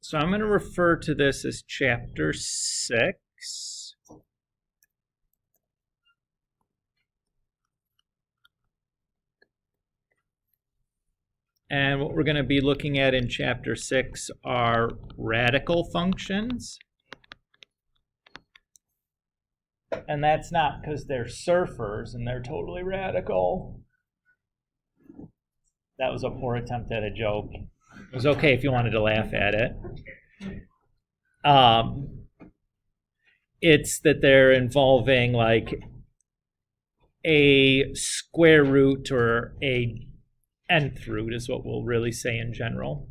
So I'm going to refer to this as Chapter 6. And what we're going to be looking at in Chapter 6 are radical functions. And that's not because they're surfers and they're totally radical. That was a poor attempt at a joke. It was okay if you wanted to laugh at it. It's that they're involving like a square root or a nth root is what we'll really say in general.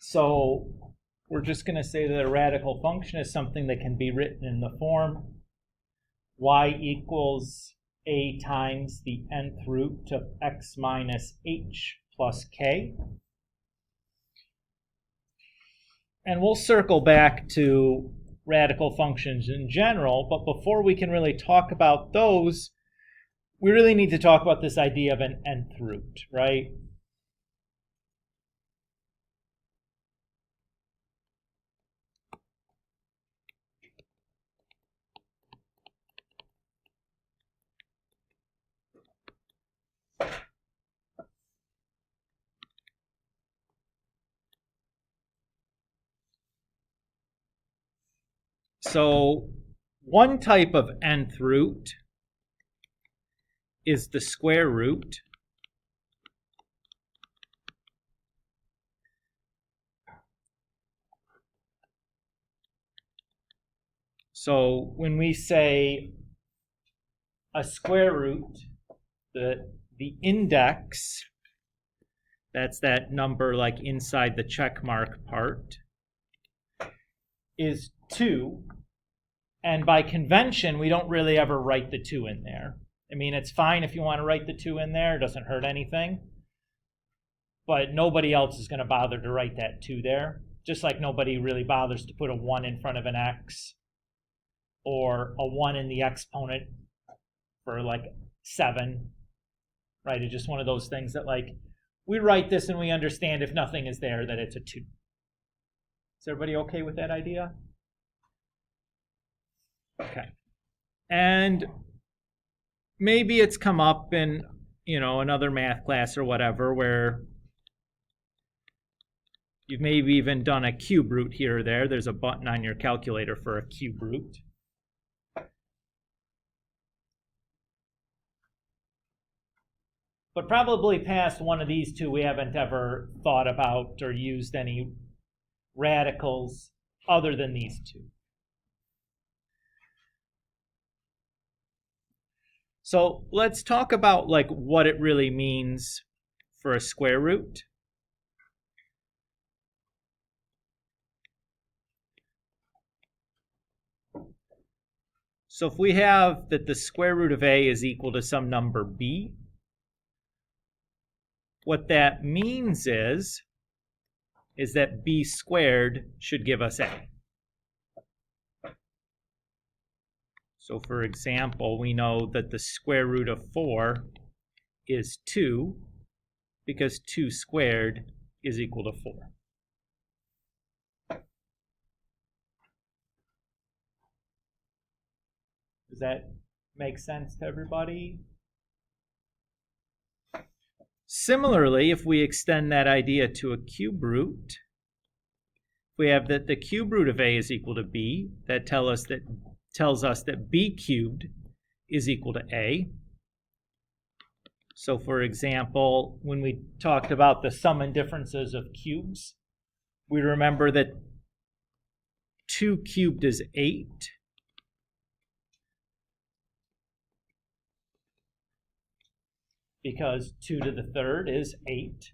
So we're just going to say that a radical function is something that can be written in the form y equals a times the nth root of x minus h plus k. And we'll circle back to radical functions in general, but before we can really talk about those, we really need to talk about this idea of an nth root, right? So one type of nth root is the square root. So when we say a square root, the index, that's that number like inside the check mark part, is 2. And by convention, we don't really ever write the 2 in there. I mean, it's fine if you want to write the 2 in there. It doesn't hurt anything. But nobody else is going to bother to write that 2 there. Just like nobody really bothers to put a 1 in front of an x or a 1 in the exponent for like 7. Right? It's just one of those things that like we write this and we understand if nothing is there that it's a 2. Is everybody okay with that idea? Okay. And maybe it's come up in, another math class or whatever where you've maybe even done a cube root here or there. There's a button on your calculator for a cube root. But probably past one of these two, we haven't ever thought about or used any radicals other than these two. So let's talk about like what it really means for a square root. So if we have that the square root of a is equal to some number b, what that means is that b squared should give us a. So for example, we know that the square root of 4 is 2 because 2 squared is equal to 4. Does that make sense to everybody? Similarly, if we extend that idea to a cube root, we have that the cube root of a is equal to b. That tells us that b cubed is equal to a. So for example, when we talked about the sum and differences of cubes, we remember that 2 cubed is 8. Because 2 to the third is 8.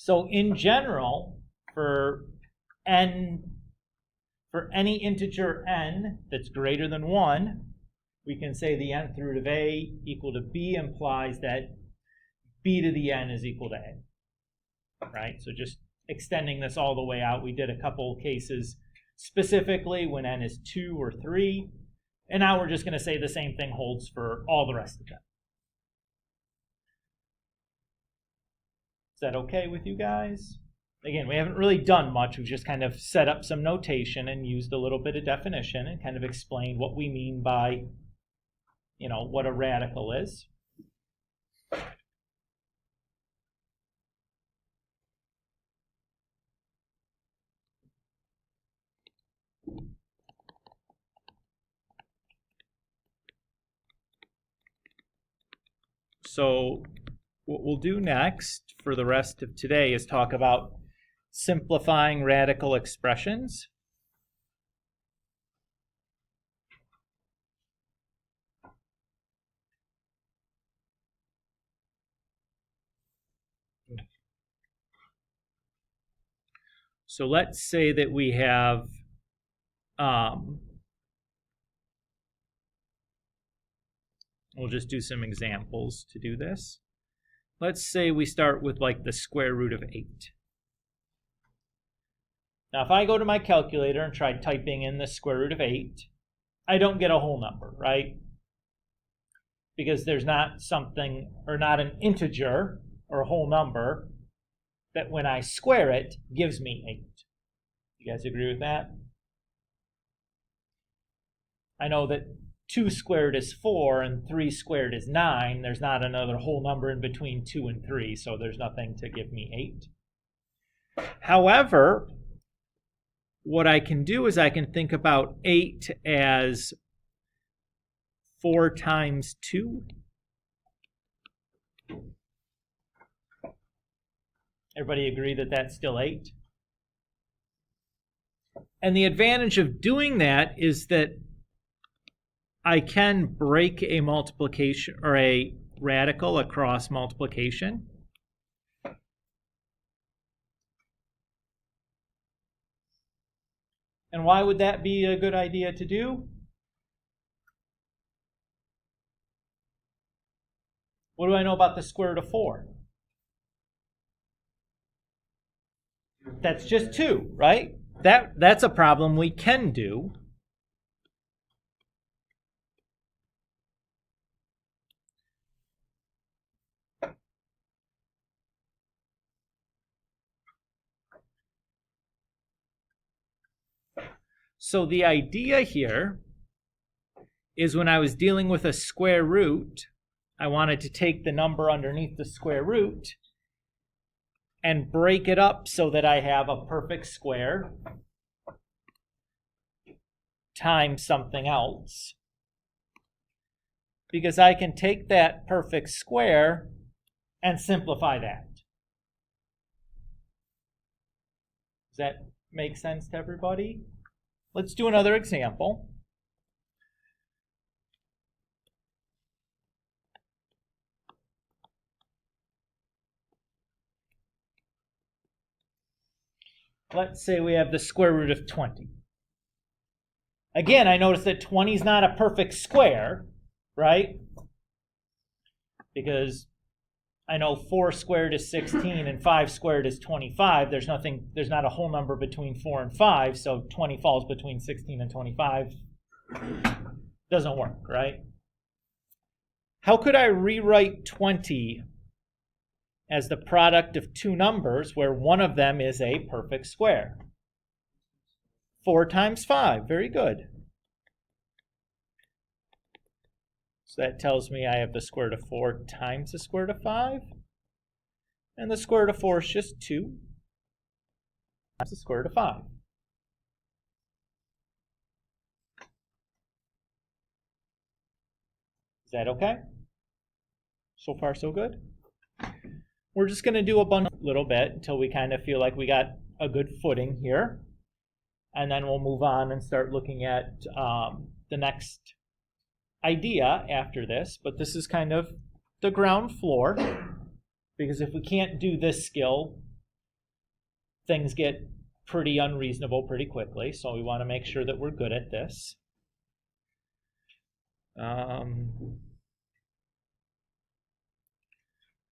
So in general, for any integer n that's greater than 1, we can say the nth root of a equal to b implies that b to the n is equal to a, right? So just extending this all the way out, we did a couple cases specifically when n is 2 or 3, and now we're just going to say the same thing holds for all the rest of them. Is that okay with you guys? Again, we haven't really done much. We've just kind of set up some notation and used a little bit of definition and kind of explained what we mean by, what a radical is. So what we'll do next for the rest of today is talk about simplifying radical expressions. So let's say that we have we'll just do some examples to do this. Let's say we start with like the square root of 8. Now if I go to my calculator and try typing in the square root of 8, I don't get a whole number, right? Because there's not something, or not an integer or a whole number that when I square it gives me 8. You guys agree with that? I know that 2 squared is 4 and 3 squared is 9. There's not another whole number in between 2 and 3, so there's nothing to give me 8. However, what I can do is I can think about 8 as 4 times 2. Everybody agree that that's still 8? And the advantage of doing that is that I can break a multiplication or a radical across multiplication. And why would that be a good idea to do? What do I know about the square root of 4? That's just 2, right? That's a problem we can do. So the idea here is when I was dealing with a square root, I wanted to take the number underneath the square root and break it up so that I have a perfect square times something else. Because I can take that perfect square and simplify that. Does that make sense to everybody? Let's do another example. Let's say we have the square root of 20. Again, I notice that 20 is not a perfect square, right? Because I know 4 squared is 16 and 5 squared is 25. There's not a whole number between 4 and 5, so 20 falls between 16 and 25. Doesn't work, right? How could I rewrite 20 as the product of two numbers where one of them is a perfect square? 4 times 5, very good. So that tells me I have the square root of 4 times the square root of 5. And the square root of 4 is just 2 times the square root of 5. Is that okay? So far, so good? We're just going to do a little bit until we kind of feel like we got a good footing here. And then we'll move on and start looking at the next idea after this. But this is kind of the ground floor, because if we can't do this skill, things get pretty unreasonable pretty quickly, so we want to make sure that we're good at this. Let's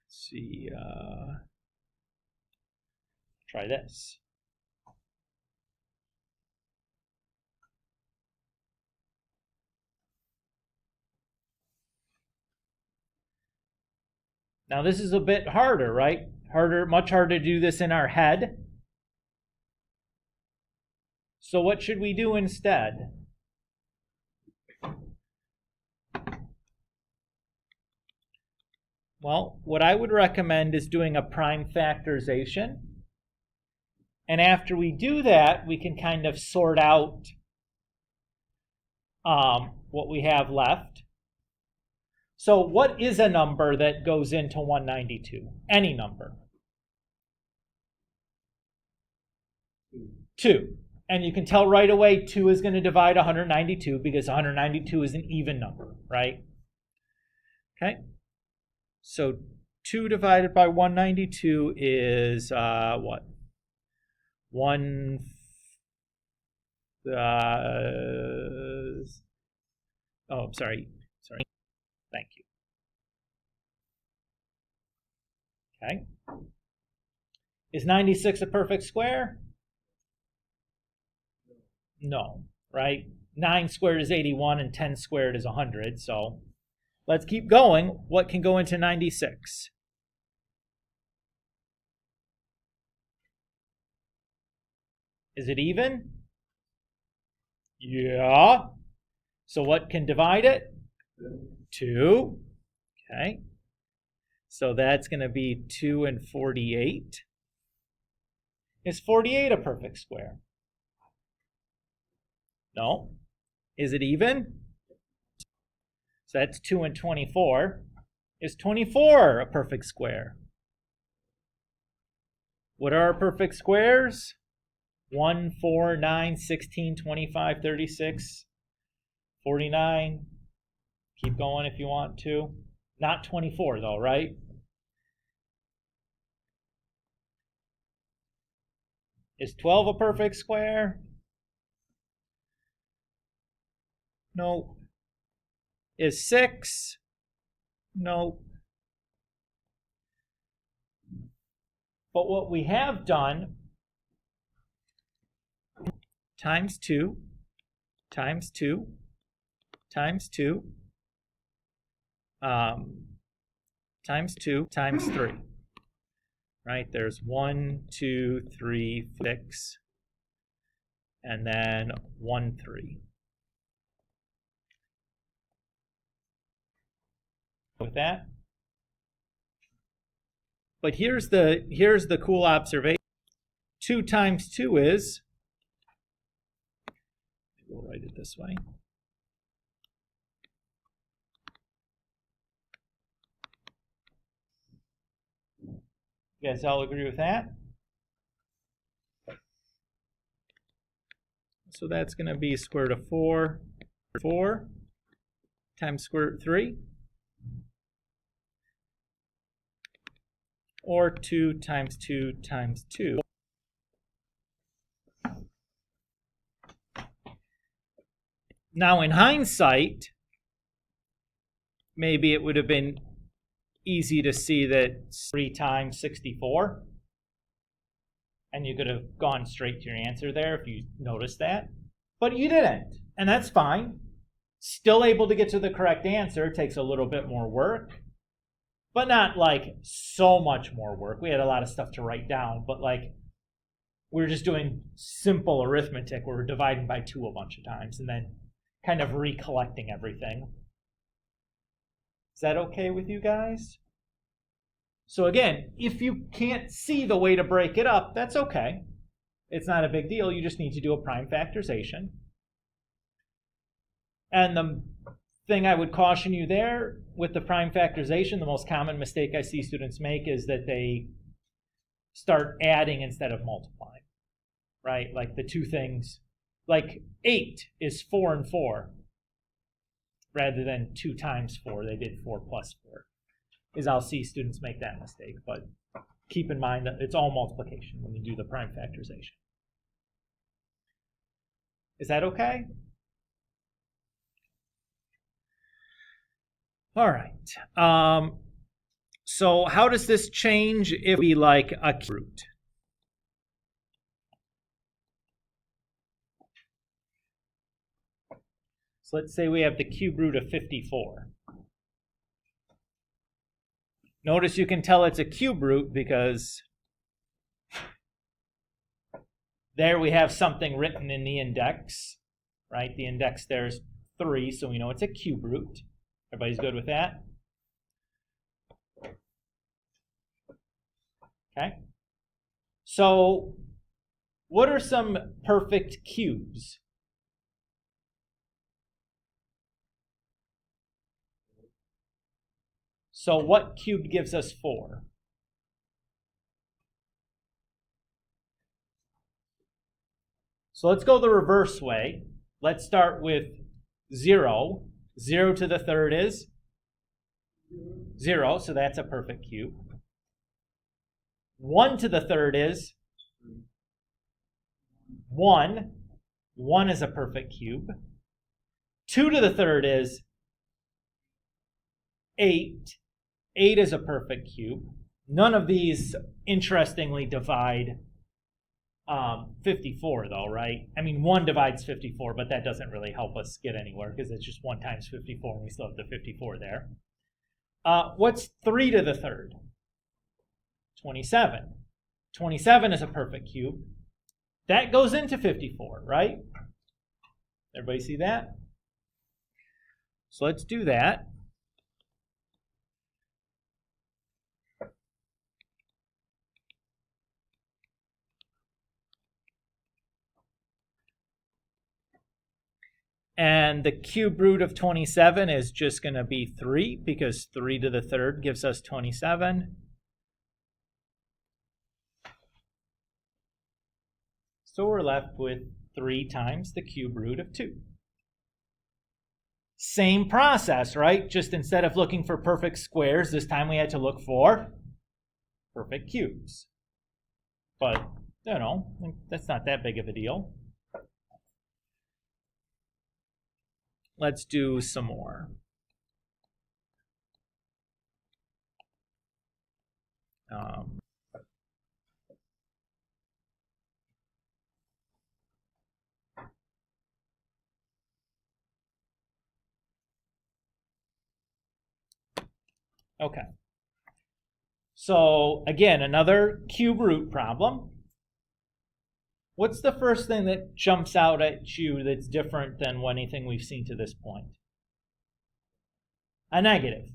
see, try this. Now this is a bit harder, right? Much harder to do this in our head. So what should we do instead? Well, what I would recommend is doing a prime factorization. And after we do that, we can kind of sort out what we have left. So what is a number that goes into 192? Any number. 2. And you can tell right away 2 is going to divide 192 because 192 is an even number, right? Okay. So 2 divided by 192 is what? 1. Oh, I'm sorry. Thank you. Okay. Is 96 a perfect square? No, right? 9 squared is 81 and 10 squared is 100. So let's keep going. What can go into 96? Is it even? Yeah. So what can divide it? 2. Okay. So that's going to be 2 and 48. Is 48 a perfect square? No. Is it even? So that's 2 and 24. Is 24 a perfect square? What are our perfect squares? 1, 4, 9, 16, 25, 36, 49. Keep going if you want to. Not 24 though, right? Is 12 a perfect square? No. Is 6? No. But what we have done, times 2, times 2, times 2, times 2, times 3. Right? There's 1, 2, 3, 6, and then 1, 3. With that. But here's the cool observation. 2 times 2 is, we'll write it this way. You guys all agree with that? So that's going to be square root of 4 times square root of 3. Or 2 times 2 times 2. Now in hindsight, maybe it would have been easy to see that 3 times 64, and you could have gone straight to your answer there if you noticed that. But you didn't, and that's fine. Still able to get to the correct answer. It takes a little bit more work, but not like so much more work. We had a lot of stuff to write down, but like we're just doing simple arithmetic where we're dividing by 2 a bunch of times and then kind of recollecting everything. Is that okay with you guys? So again, if you can't see the way to break it up, that's okay. It's not a big deal. You just need to do a prime factorization. And the thing I would caution you there with the prime factorization, the most common mistake I see students make is that they start adding instead of multiplying, right? Like the two things, like 8 is 4 and 4 rather than 2 times 4. They did 4 plus 4. Is I'll see students make that mistake, but keep in mind that it's all multiplication when you do the prime factorization. Is that okay? All right. So how does this change if we like a cube root? So let's say we have the cube root of 54. Notice you can tell it's a cube root because there we have something written in the index, right? The index there is 3, so we know it's a cube root. Everybody's good with that? Okay. So what are some perfect cubes? So what cube gives us 4? So let's go the reverse way. Let's start with 0. 0 to the third is 0, so that's a perfect cube. 1 to the third is 1. 1 is a perfect cube. 2 to the third is 8. 8 is a perfect cube. None of these, interestingly, divide 54, though, right? I mean, 1 divides 54, but that doesn't really help us get anywhere because it's just 1 times 54, and we still have the 54 there. What's 3 to the third? 27. 27 is a perfect cube. That goes into 54, right? Everybody see that? So let's do that. And the cube root of 27 is just going to be 3 because 3 to the third gives us 27. So we're left with 3 times the cube root of 2. Same process, right? Just instead of looking for perfect squares, this time we had to look for perfect cubes. But, you know, that's not that big of a deal. Let's do some more. Okay. So again, another cube root problem. What's the first thing that jumps out at you that's different than anything we've seen to this point? A negative.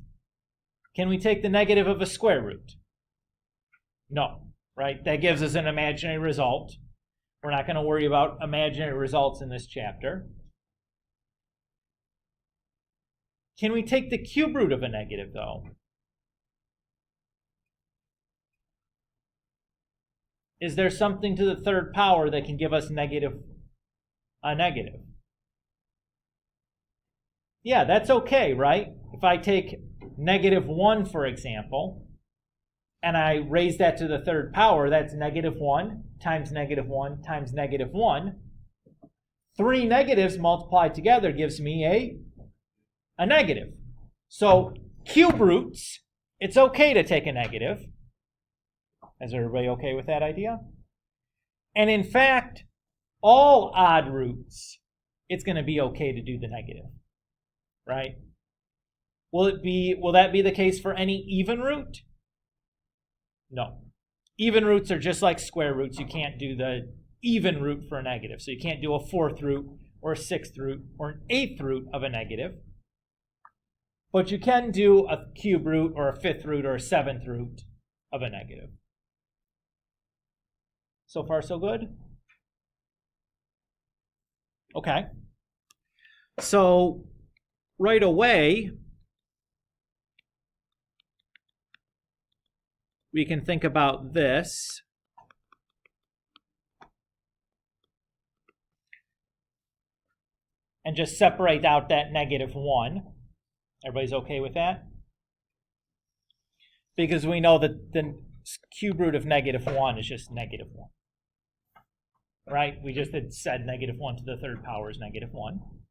Can we take the negative of a square root? No, right? That gives us an imaginary result. We're not going to worry about imaginary results in this chapter. Can we take the cube root of a negative, though? Is there something to the third power that can give us a negative? Yeah, that's okay, right? If I take -1, for example, and I raise that to the third power, that's -1 times -1 times -1. 3 negatives multiplied together gives me a negative. So cube roots, it's okay to take a negative. Is everybody okay with that idea? And in fact, all odd roots, it's going to be okay to do the negative, right? Will that be the case for any even root? No. Even roots are just like square roots. You can't do the even root for a negative. So you can't do a 4th root or a 6th root or an 8th root of a negative. But you can do a cube root or a 5th root or a 7th root of a negative. So far, so good? Okay. So right away, we can think about this. And just separate out that -1. Everybody's okay with that? Because we know that cube root of -1 is just -1. Right? We just had said -1 to the third power is -1.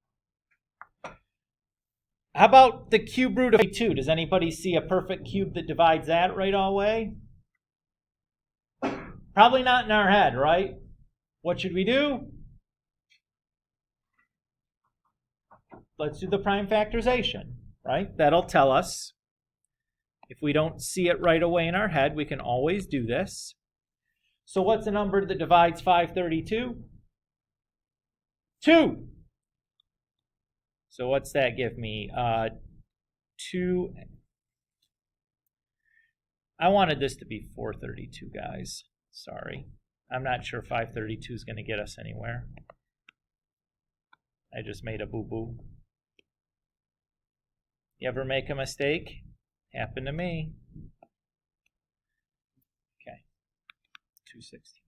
How about the cube root of 2? Does anybody see a perfect cube that divides that right away? Probably not in our head, right? What should we do? Let's do the prime factorization, right? That'll tell us. If we don't see it right away in our head, we can always do this. So what's a number that divides 532? 2. So what's that give me? 2. I wanted this to be 432, guys. Sorry. I'm not sure 532 is going to get us anywhere. I just made a boo-boo. You ever make a mistake? Happened to me. Okay. 216.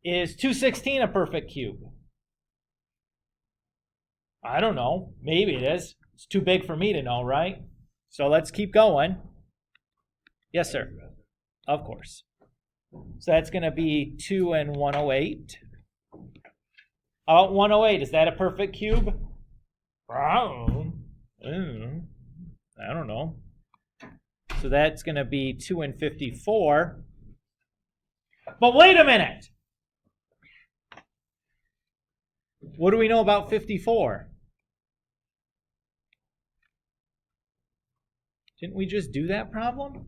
Is 216 a perfect cube? I don't know. Maybe it is. It's too big for me to know, right? So let's keep going. Yes, sir. Of course. So that's going to be 2 and 108. How about 108? Is that a perfect cube? I don't know. So that's going to be 2 and 54. But wait a minute. What do we know about 54? Didn't we just do that problem?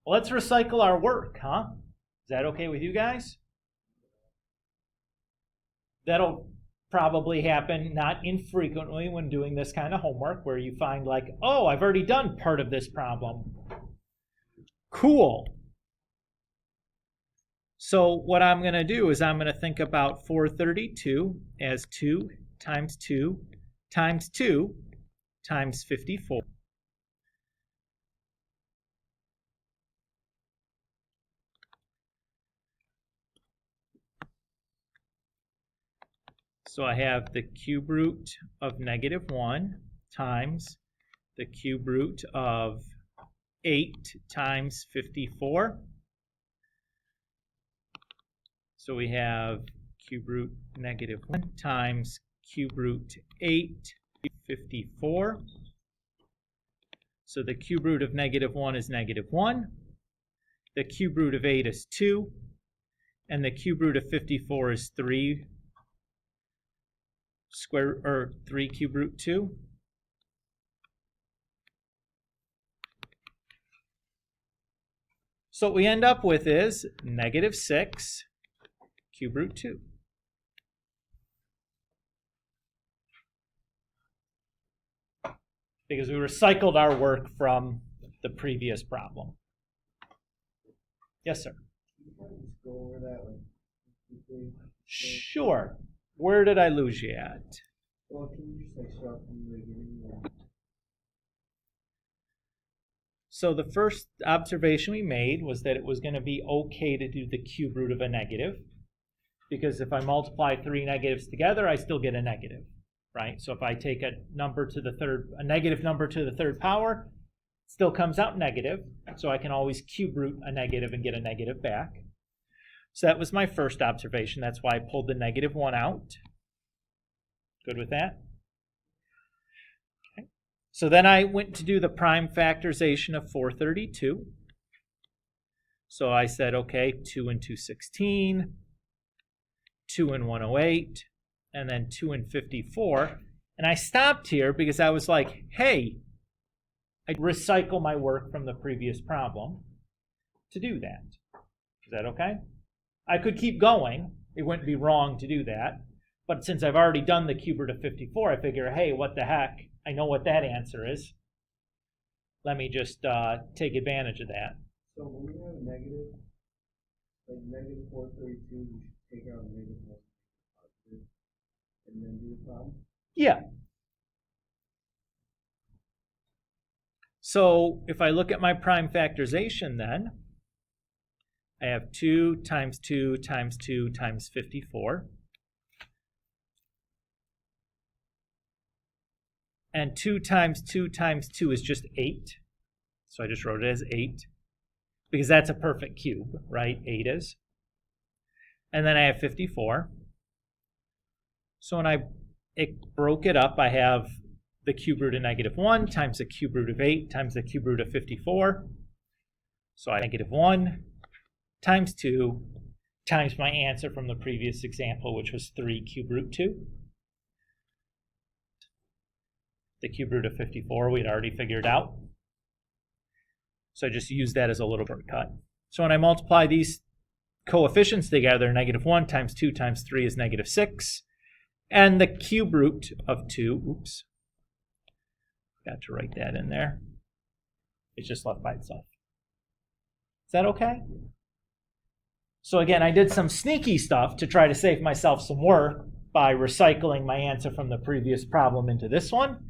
Well, let's recycle our work, huh? Is that okay with you guys? That'll probably happen not infrequently when doing this kind of homework where you find like, oh, I've already done part of this problem. Cool. So what I'm going to do is I'm going to think about 432 as 2 times 2 times 2 times 54. So I have the cube root of -1 times the cube root of 8 times 54. So we have cube root -1 times cube root 8, 54. So the cube root of -1 is -1. The cube root of 8 is 2. And the cube root of 54 is 3 cube root 2. So what we end up with is -6 cube root 2. Because we recycled our work from the previous problem. Yes, sir. Go over that one. Sure. Where did I lose you at? Well, can you just like start from the beginning? So the first observation we made was that it was going to be okay to do the cube root of a negative, because if I multiply 3 negatives together, I still get a negative, right? So if I take a negative number to the third power, it still comes out negative, so I can always cube root a negative and get a negative back. So that was my first observation. That's why I pulled the -1 out. Good with that? Okay. So then I went to do the prime factorization of 432. So I said, okay, 2 and 216, 2 and 108, and then 2 and 54. And I stopped here because I was like, hey, I recycle my work from the previous problem to do that. Is that okay? I could keep going. It wouldn't be wrong to do that. But since I've already done the cube root of 54, I figure, hey, what the heck? I know what that answer is. Let me just take advantage of that. So when we have a negative, like -432, you should take out a -1 and then do the problem? Yeah. So if I look at my prime factorization then, I have 2 times 2 times 2 times 54. And 2 times 2 times 2 is just 8. So I just wrote it as 8, because that's a perfect cube, right? 8 is. And then I have 54. So when I broke it up, I have the cube root of -1 times the cube root of 8 times the cube root of 54. So I have -1 times 2 times my answer from the previous example, which was 3 cube root 2. The cube root of 54 we'd already figured out. So I just use that as a little shortcut. So when I multiply these coefficients together, -1 times 2 times 3 is -6. And the cube root of 2, oops, got to write that in there. It's just left by itself. Is that okay? So again, I did some sneaky stuff to try to save myself some work by recycling my answer from the previous problem into this one.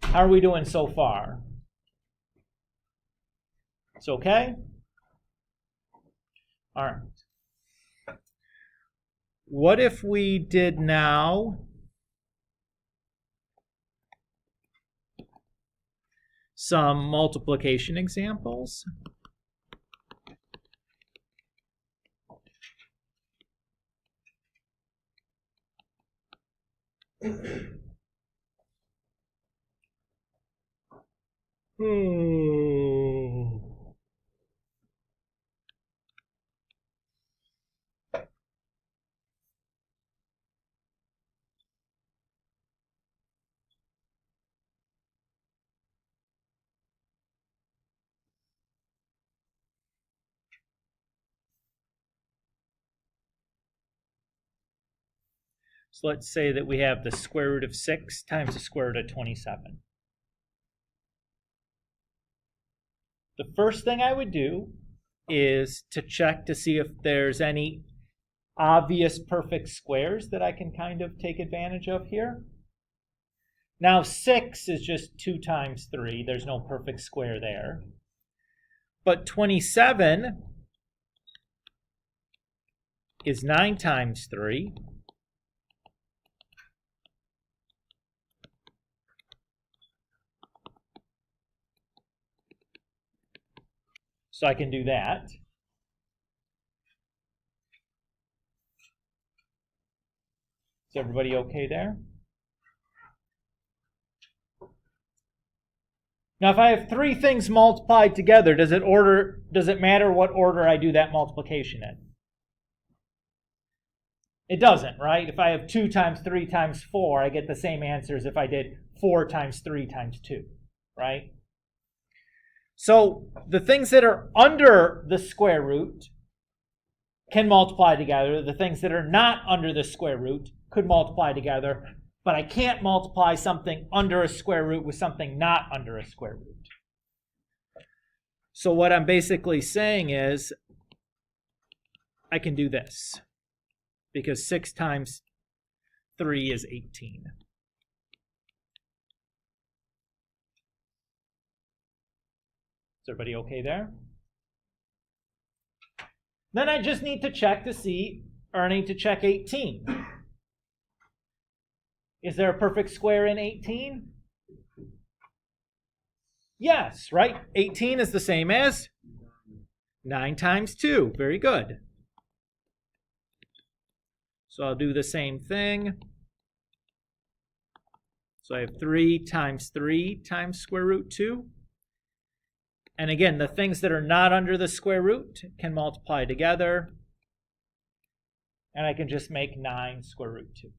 How are we doing so far? It's okay? All right. What if we did now some multiplication examples? So let's say that we have the square root of 6 times the square root of 27. The first thing I would do is to check to see if there's any obvious perfect squares that I can kind of take advantage of here. Now 6 is just 2 times 3. There's no perfect square there. But 27 is 9 times 3. So I can do that. Is everybody okay there? Now if I have 3 things multiplied together, does it matter what order I do that multiplication in? It doesn't, right? If I have 2 times 3 times 4, I get the same answer as if I did 4 times 3 times 2, right? So the things that are under the square root can multiply together. The things that are not under the square root could multiply together, but I can't multiply something under a square root with something not under a square root. So what I'm basically saying is I can do this, because 6 times 3 is 18. Is everybody okay there? Then I just need to check to see, or I need to check 18. Is there a perfect square in 18? Yes, right? 18 is the same as 9 times 2. Very good. So I'll do the same thing. So I have 3 times square root 2. And again, the things that are not under the square root can multiply together. And I can just make 9 square root 2.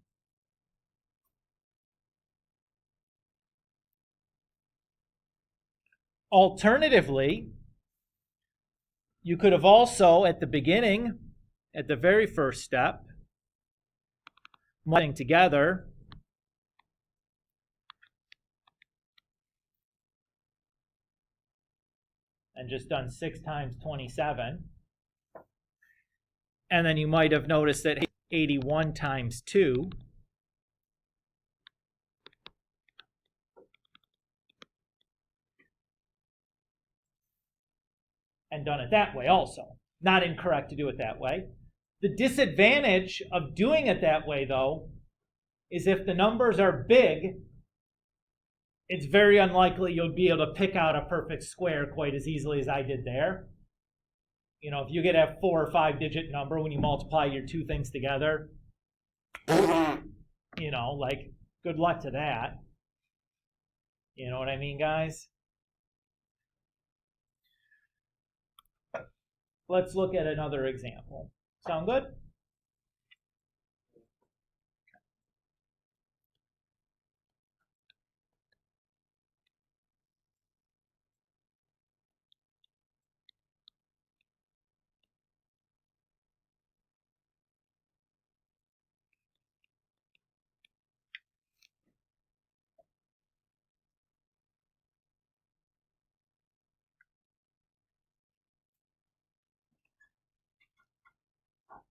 Alternatively, you could have also, at the beginning, at the very first step, multiplying together, and just done 6 times 27. And then you might have noticed that 81 times 2 and done it that way also. Not incorrect to do it that way. The disadvantage of doing it that way, though, is if the numbers are big, it's very unlikely you'll be able to pick out a perfect square quite as easily as I did there. You know, if you get a 4 or 5 digit number when you multiply your two things together, you know, like, good luck to that. You know what I mean, guys? Let's look at another example. Sound good?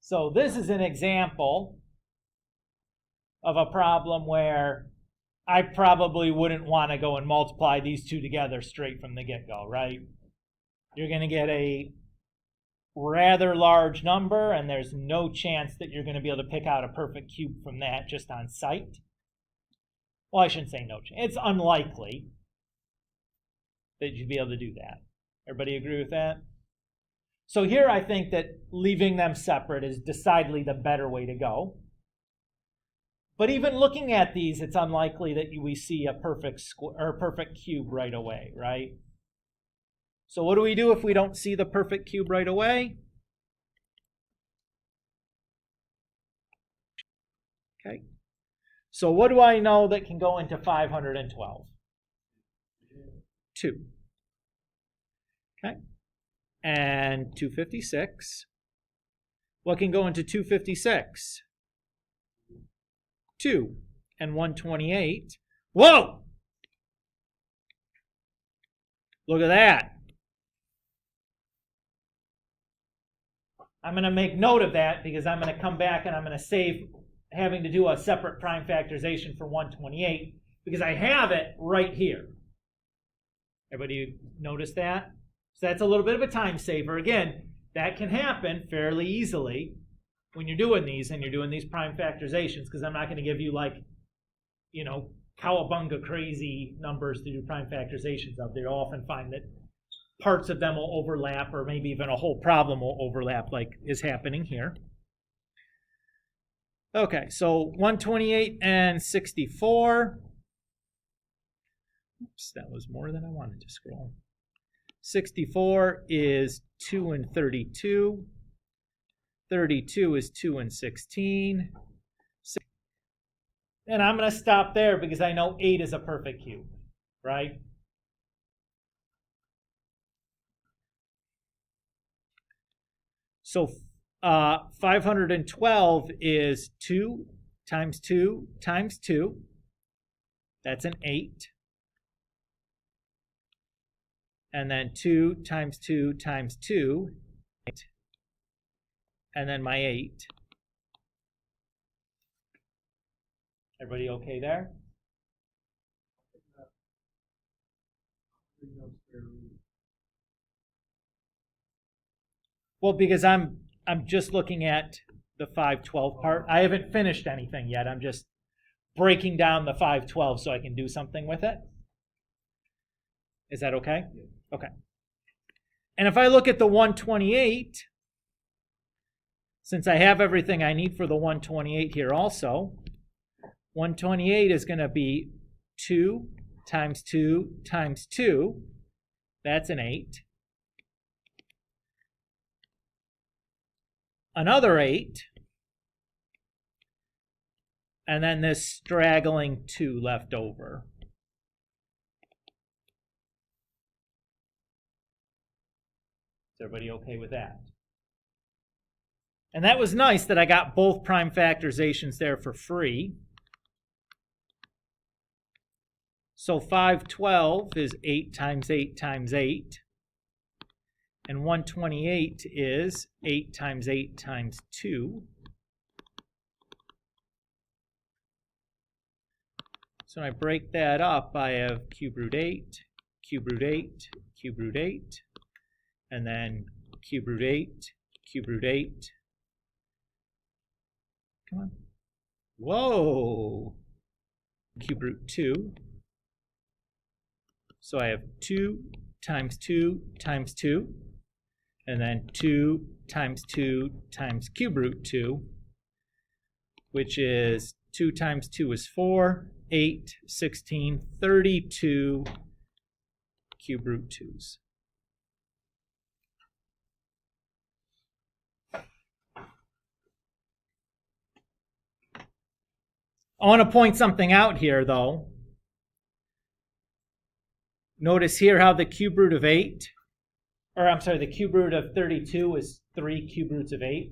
So this is an example of a problem where I probably wouldn't want to go and multiply these two together straight from the get-go, right? You're going to get a rather large number, and there's no chance that you're going to be able to pick out a perfect cube from that just on sight. Well, I shouldn't say no chance. It's unlikely that you'd be able to do that. Everybody agree with that? So here I think that leaving them separate is decidedly the better way to go. But even looking at these, it's unlikely that we see a perfect cube right away, right? So what do we do if we don't see the perfect cube right away? Okay. So what do I know that can go into 512? 2. Okay. And 256. What can go into 256? 2 and 128. Whoa! Look at that. I'm going to make note of that because I'm going to come back and I'm going to save having to do a separate prime factorization for 128 because I have it right here. Everybody notice that? So that's a little bit of a time saver. Again, that can happen fairly easily when you're doing these and you're doing these prime factorizations, because I'm not going to give you, like, you know, cowabunga crazy numbers to do prime factorizations of. You'll often find that parts of them will overlap, or maybe even a whole problem will overlap, like is happening here. Okay, so 128 and 64. Oops, that was more than I wanted to scroll. 64 is 2 and 32. 32 is 2 and 16. And I'm going to stop there because I know 8 is a perfect cube, right? So 512 is 2 times 2 times 2. That's an 8. And then 2 times 2 times 2. 8. And then my 8. Everybody okay there? Well, because I'm just looking at the 512 part. I haven't finished anything yet. I'm just breaking down the 512 so I can do something with it. Is that okay? Okay. And if I look at the 128, since I have everything I need for the 128 here also, 128 is going to be 2 times 2 times 2. That's an 8. Another 8. And then this straggling 2 left over. Is everybody okay with that? And that was nice that I got both prime factorizations there for free. So 512 is 8 times 8 times 8. And 128 is 8 times 8 times 2. So when I break that up, I have cube root 8, cube root 8, cube root 8. and then cube root 8, cube root 8. Come on. Whoa! Cube root 2. So I have 2 times 2 times 2, and then 2 times 2 times cube root 2, which is 2 times 2 is 4, 8, 16, 32 cube root 2's. I want to point something out here, though. Notice here how the cube root of 8, or I'm sorry, the cube root of 32 is 3 cube roots of 8.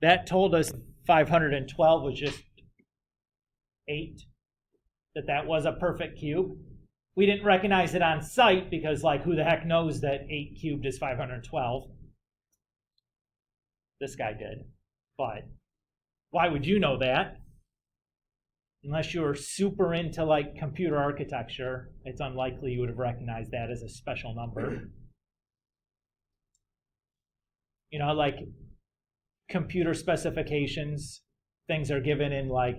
That told us 512 was just 8, that was a perfect cube. We didn't recognize it on sight because, like, who the heck knows that 8 cubed is 512? This guy did. But why would you know that? Unless you're super into, like, computer architecture, it's unlikely you would have recognized that as a special number. You know, like computer specifications, things are given in, like,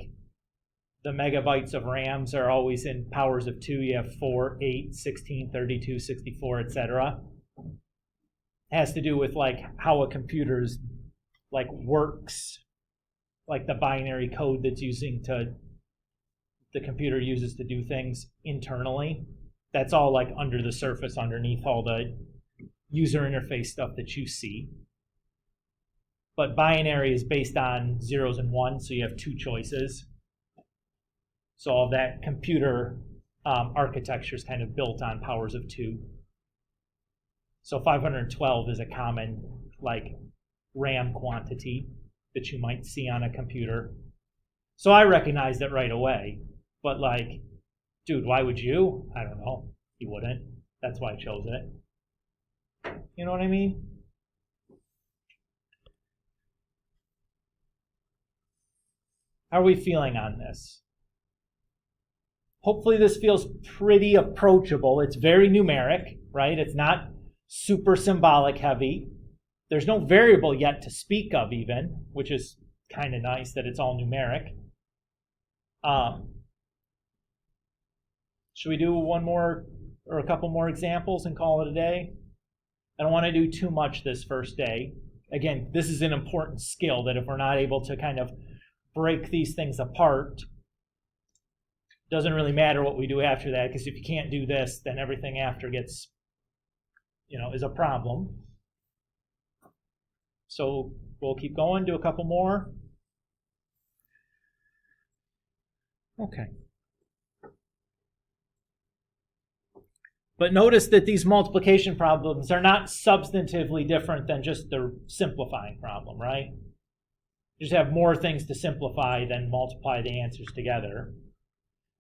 the megabytes of RAMs are always in powers of 2. You have 4, 8, 16, 32, 64, etc. It has to do with, like, how a computer's, like, works, like the binary code that's the computer uses to do things internally. That's all, like, under the surface, underneath all the user interface stuff that you see. But binary is based on zeros and ones, so you have 2 choices. So all that computer architecture is kind of built on powers of 2. So 512 is a common, like, RAM quantity that you might see on a computer. So I recognized it right away. But, like, dude, why would you? I don't know. You wouldn't. That's why I chose it. You know what I mean? How are we feeling on this? Hopefully this feels pretty approachable. It's very numeric, right? It's not super symbolic heavy. There's no variable yet to speak of even, which is kind of nice that it's all numeric. Should we do one more or a couple more examples and call it a day? I don't want to do too much this first day. Again, this is an important skill that if we're not able to kind of break these things apart, doesn't really matter what we do after that, because if you can't do this, then everything after gets, is a problem. So we'll keep going, do a couple more. Okay. But notice that these multiplication problems are not substantively different than just the simplifying problem, right? You just have more things to simplify than multiply the answers together.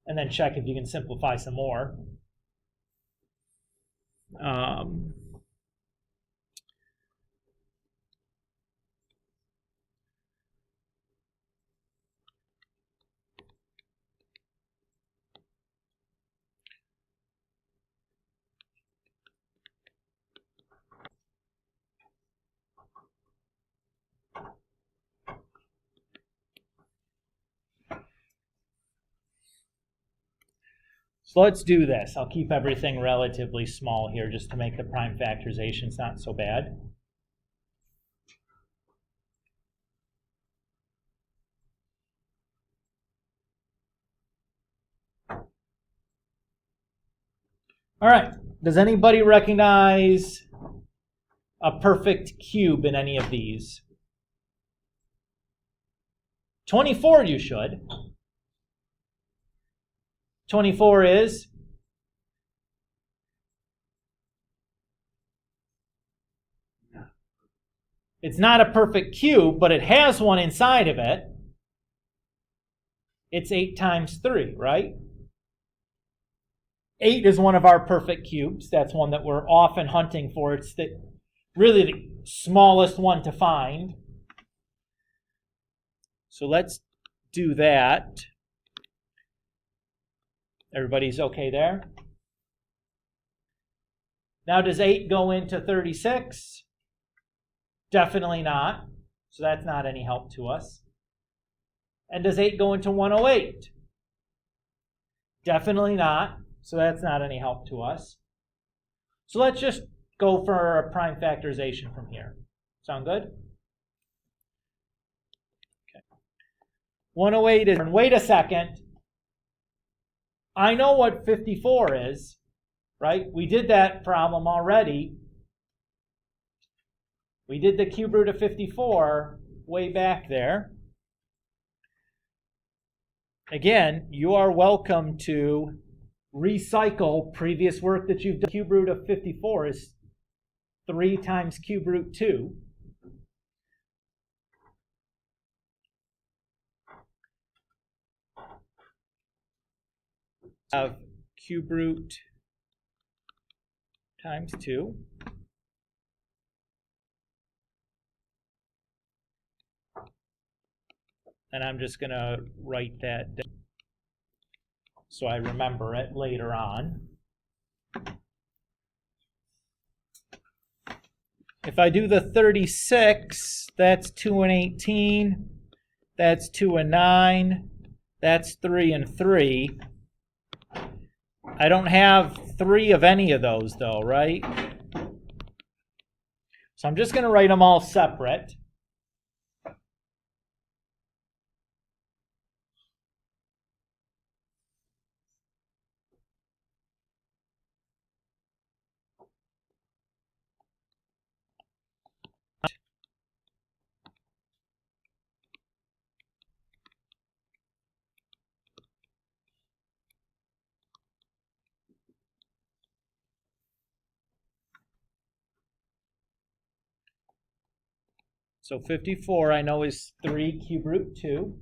And then check if you can simplify some more. So let's do this. I'll keep everything relatively small here just to make the prime factorizations not so bad. All right. Does anybody recognize a perfect cube in any of these? 24 you should. 24 is? It's not a perfect cube, but it has one inside of it. It's 8 times 3, right? 8 is one of our perfect cubes. That's one that we're often hunting for. It's really the smallest one to find. So let's do that. Everybody's okay there? Now, does 8 go into 36? Definitely not. So that's not any help to us. And does 8 go into 108? Definitely not. So that's not any help to us. So let's just go for a prime factorization from here. Sound good? Okay. 108 is, wait a second. I know what 54 is, right? We did that problem already. We did the cube root of 54 way back there. Again, you are welcome to recycle previous work that you've done. Cube root of 54 is 3 times cube root 2. Of cube root times 2. And I'm just going to write that down so I remember it later on. If I do the 36, that's 2 and 18. That's 2 and 9. That's 3 and 3. I don't have 3 of any of those, though, right? So I'm just going to write them all separate. So 54 I know is 3 cube root 2.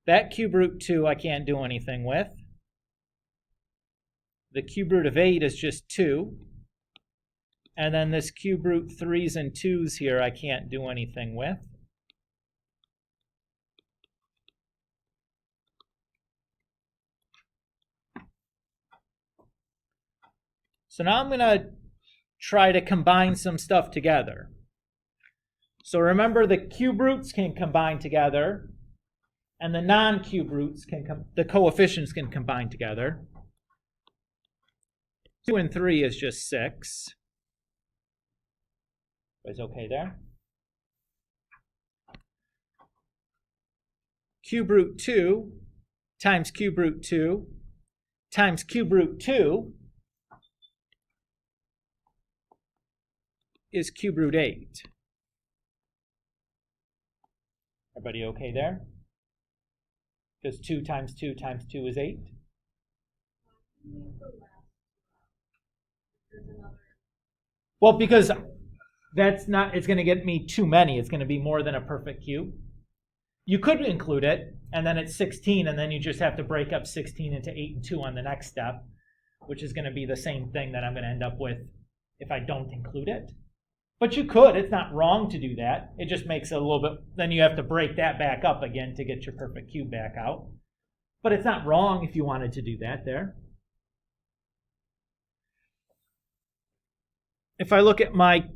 That cube root 2 I can't do anything with. The cube root of 8 is just 2. And then this cube root 3's and 2's here I can't do anything with. So now I'm going to try to combine some stuff together. So remember, the cube roots can combine together, and the non-cube roots the coefficients can combine together. 2 and 3 is just 6. Everybody's okay there? Cube root 2 times cube root 2 times cube root 2 is cube root 8. Everybody okay there? Because 2 times 2 times 2 is 8. Well, because that's not, it's going to get me too many. It's going to be more than a perfect cube. You could include it, and then it's 16, and then you just have to break up 16 into 8 and 2 on the next step, which is going to be the same thing that I'm going to end up with if I don't include it. But you could. It's not wrong to do that. It just makes it a little bit, then you have to break that back up again to get your perfect cube back out. But it's not wrong if you wanted to do that there. If I look at my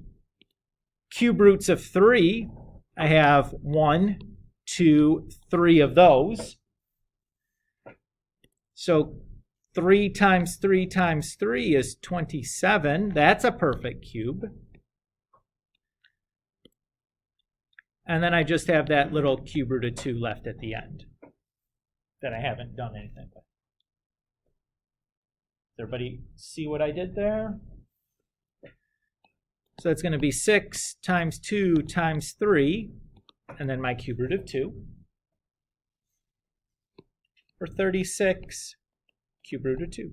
cube roots of 3, I have 1, 2, 3 of those. So 3 times 3 times 3 is 27. That's a perfect cube. And then I just have that little cube root of 2 left at the end that I haven't done anything with. Does everybody see what I did there? So it's going to be 6 times 2 times 3, and then my cube root of 2. For 36, cube root of 2.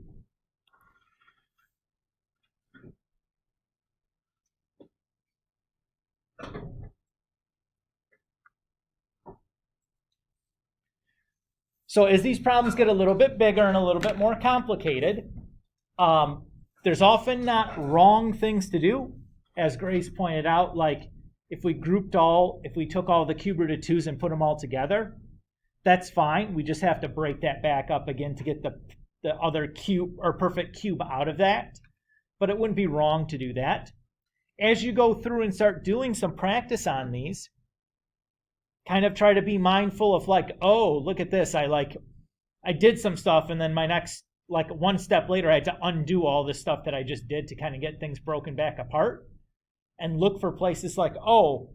So as these problems get a little bit bigger and a little bit more complicated, there's often not wrong things to do, as Grace pointed out, like if we took all the cube root of 2's and put them all together, that's fine. We just have to break that back up again to get the other cube or perfect cube out of that. But it wouldn't be wrong to do that. As you go through and start doing some practice on these, kind of try to be mindful of like, oh, look at this. I did some stuff, and then my next, like one step later, I had to undo all this stuff that I just did to kind of get things broken back apart. And look for places like, oh,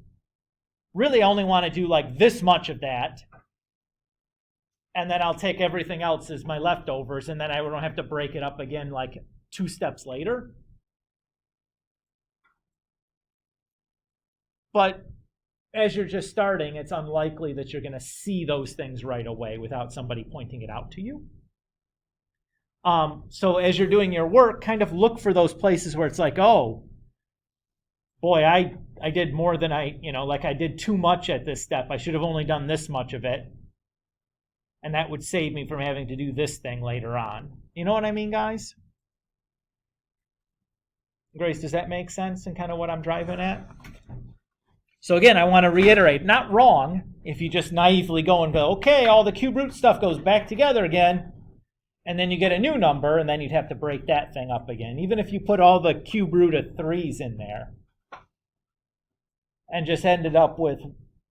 really I only want to do like this much of that. And then I'll take everything else as my leftovers, and then I don't have to break it up again like 2 steps later. But as you're just starting, it's unlikely that you're going to see those things right away without somebody pointing it out to you. So as you're doing your work, kind of look for those places where it's like, oh, boy, I did more than I did too much at this step. I should have only done this much of it. And that would save me from having to do this thing later on. You know what I mean, guys? Grace, does that make sense and kind of what I'm driving at? So again, I want to reiterate, not wrong if you just naively go and go, okay, all the cube root stuff goes back together again, and then you get a new number, and then you'd have to break that thing up again. Even if you put all the cube root of 3's in there, and just ended up with,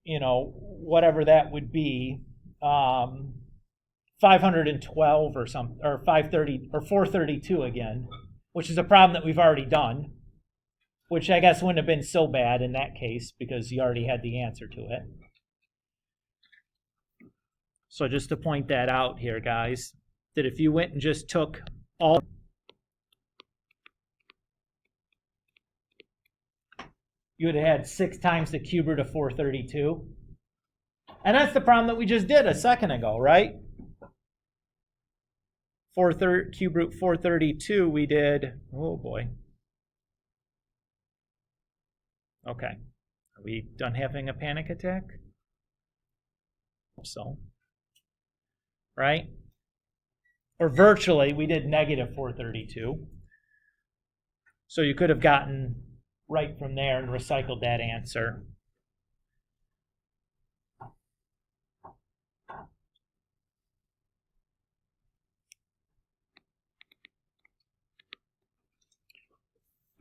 whatever that would be, 512 or something, or 530 or 432 again, which is a problem that we've already done, which I guess wouldn't have been so bad in that case because you already had the answer to it. So just to point that out here, guys, that if you went and just took all, you would have had 6 times the cube root of 432. And that's the problem that we just did a second ago, right? Cube root 432, we did, oh boy. Okay, are we done having a panic attack? So, right? Or virtually, we did negative 432. So you could have gotten right from there and recycled that answer.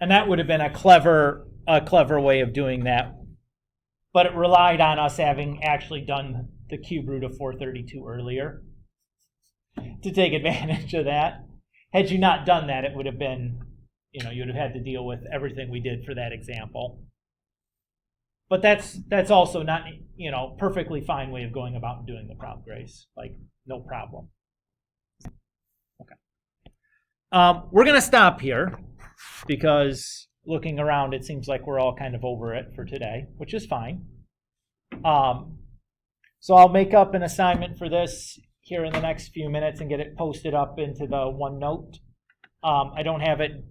And that would have been a clever way of doing that. But it relied on us having actually done the cube root of 432 earlier to take advantage of that. Had you not done that, it would have been, you would have had to deal with everything we did for that example. But that's also not, perfectly fine way of going about and doing the problem, Grace. Like, no problem. Okay. We're going to stop here because looking around, it seems like we're all kind of over it for today, which is fine. So I'll make up an assignment for this here in the next few minutes and get it posted up into the OneNote. I don't have it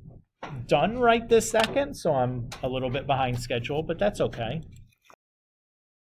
done right this second, so I'm a little bit behind schedule, but that's okay.